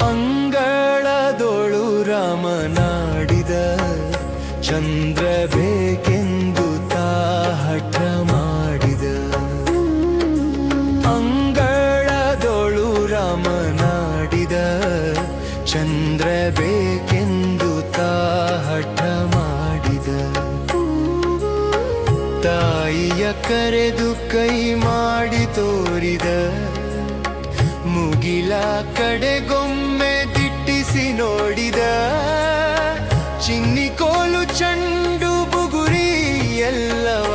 ಅಂಗಳದೊಳು ರಾಮನಾಡಿದ ಚಂದ್ರ ಬೇಕೆಂದು ತಾ ಹಠ ಮಾಡಿದ. ಅಂಗಳದೊಳು ರಾಮನಾಡಿದ ಚಂದ್ರ ಬೇಕೆಂದು ತಾ ಹಠ ಮಾಡಿದ. ತಾಯಿಯ ಕರೆದು ಕೈ ಮಾಡಿ ತೋರಿದ, ಮುಗಿಲ ಕಡೆಗೊಮ್ಮೆ ದಿಟ್ಟಿಸಿ ನೋಡಿದ. ಚಿನ್ನಿ ಕೋಲು ಚೆಂಡು ಬುಗುರಿ ಎಲ್ಲವ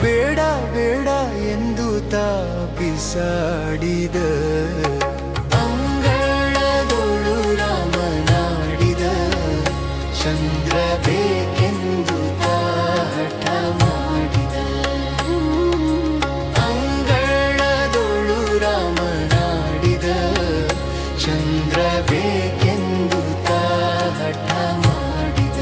ಬೇಡ ಬೇಡ ಎಂದು ತಾ ಬಿಸಾಡಿದ. ಅಂಗಳದೊಳು ರಾಮನಾಡಿದ ಚಂದ್ರ ಬೇಕೆಂದು ತಾ ಹಠ ಮಾಡಿದ. ಅಂಗಳದೊಳು ರಾಮನಾಡಿದ ಚಂದ್ರ ಬೇಕೆಂದು ತಾ ಹಠ ಮಾಡಿದ.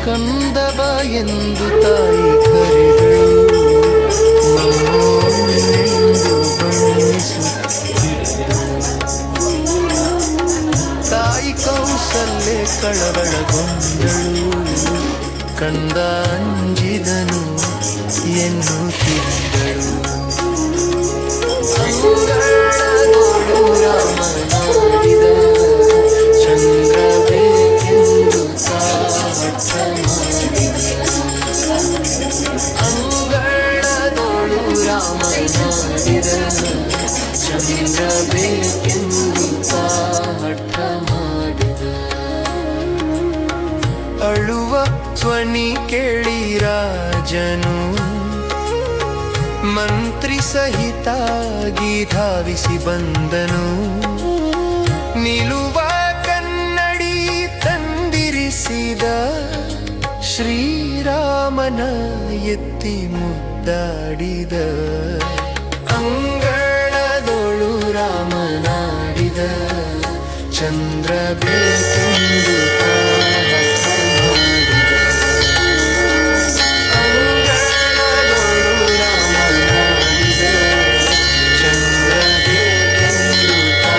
ಕಂದಬ ಎಂದು ತಾಯಿ ಕರೆದಳು, ಮಮ್ಮನೆಂದು ಬಣ್ಣಿಸುತ್ತಿದ್ದಳು. ತಾಯಿ ಕೌಸಲ್ಯೆ ಕಳವಳಗೊಂಡಳು, ಕಂದ ಅಂಜಿದನು ಎನ್ನುತ್ತಿದ್ದಳು. ಅಂಗಳದೊಳು ರಾಮನಾಡಿದ ಚಂದ್ರ ಬೇಕೆಂದು ತಾ ಹಠ ಮಾಡಿದ. ಅಂಗಳದೊಳು ರಾಮನಾಡಿದ ಚಂದ್ರ ಬೇಕೆಂದು ತಾ ಹಠ ಮಾಡಿದ. ಅಳುವ ಧ್ವನಿ ಕೇಳಿ ರಾಜನು ಮಂತ್ರಿ ಸಹಿತಾಗಿ ಧಾವಿಸಿ ಬಂದನು. ನಿಲುವ ಕನ್ನಡಿ ತಂದಿರಿಸಿದ, ಶ್ರೀರಾಮನ ಎತ್ತಿ ಮುದ್ದಾಡಿದ. ಅಂಗಳದೊಳು ರಾಮನಾಡಿದ ಚಂದ್ರ ಬೇಕೆಂದು ತಾ ಹಠ ಮಾಡಿದ. ಅಂಗಳದೊಳು ರಾಮನಾಡಿದ ಚಂದ್ರ ಬೇಕೆಂದು ತಾ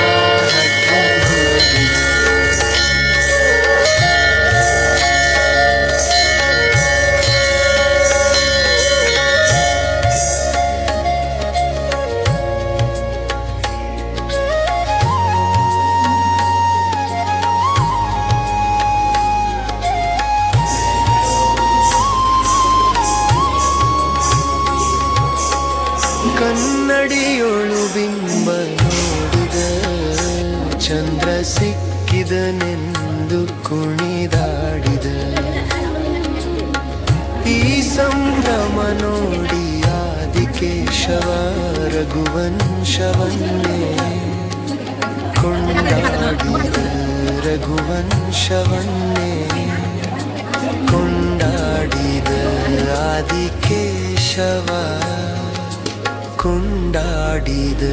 ಹಠ ಮಾಡಿದ. ಕನ್ನಡಿಯೊಳು ಬಿಂಬ ನೋಡಿದ, ಚಂದ್ರ ಸಿಕ್ಕಿದನೆಂದು ಕುಣಿದಾಡಿದ. ಈ ಸಂಭ್ರಮ ನೋಡಿ ಆದಿಕೇಶವ ರಘುವಂಶವನ್ನೇ ಕೊಂಡಾಡಿದ. ರಘುವಂಶವನ್ನೇ ಕೊಂಡಾಡಿದ. ಆದಿಕೇಶವ ಕೊಂಡಾಡಿದ.